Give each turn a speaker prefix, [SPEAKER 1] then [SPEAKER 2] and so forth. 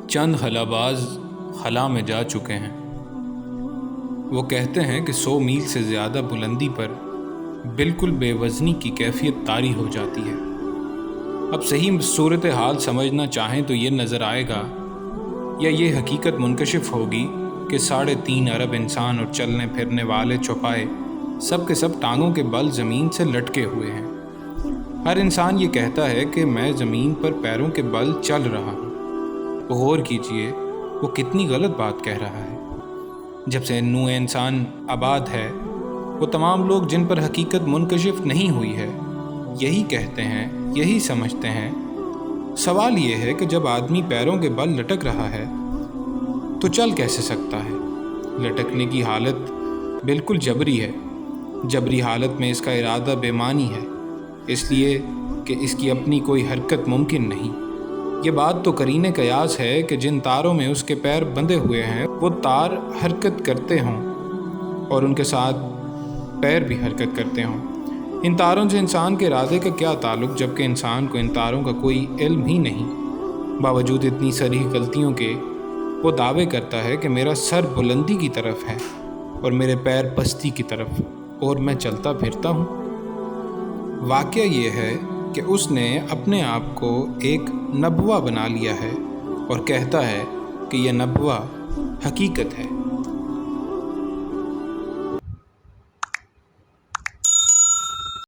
[SPEAKER 1] چند خلاباز خلا میں جا چکے ہیں۔ وہ کہتے ہیں کہ 100 میل سے زیادہ بلندی پر بالکل بے وزنی کی کیفیت طاری ہو جاتی ہے۔ اب صحیح صورتحال سمجھنا چاہیں تو یہ نظر آئے گا یا یہ حقیقت منکشف ہوگی کہ 3.5 ارب انسان اور چلنے پھرنے والے چوپائے سب کے سب ٹانگوں کے بل زمین سے لٹکے ہوئے ہیں۔ ہر انسان یہ کہتا ہے کہ میں زمین پر پیروں کے بل چل رہا ہوں۔ غور کیجئے وہ کتنی غلط بات کہہ رہا ہے۔ جب سے نوع انسان آباد ہے وہ تمام لوگ جن پر حقیقت منکشف نہیں ہوئی ہے یہی کہتے ہیں، یہی سمجھتے ہیں۔ سوال یہ ہے کہ جب آدمی پیروں کے بل لٹک رہا ہے تو چل کیسے سکتا ہے؟ لٹکنے کی حالت بالکل جبری ہے۔ جبری حالت میں اس کا ارادہ بے معنی ہے، اس لیے کہ اس کی اپنی کوئی حرکت ممکن نہیں۔ یہ بات تو قرینِ قیاس ہے کہ جن تاروں میں اس کے پیر بندھے ہوئے ہیں وہ تار حرکت کرتے ہوں اور ان کے ساتھ پیر بھی حرکت کرتے ہوں۔ ان تاروں سے انسان کے ارادے کا کیا تعلق، جبکہ انسان کو ان تاروں کا کوئی علم ہی نہیں۔ باوجود اتنی صریح غلطیوں کے وہ دعوے کرتا ہے کہ میرا سر بلندی کی طرف ہے اور میرے پیر پستی کی طرف، اور میں چلتا پھرتا ہوں۔ واقعہ یہ ہے کہ اس نے اپنے آپ کو ایک نبوہ بنا لیا ہے اور کہتا ہے کہ یہ نبوہ حقیقت ہے۔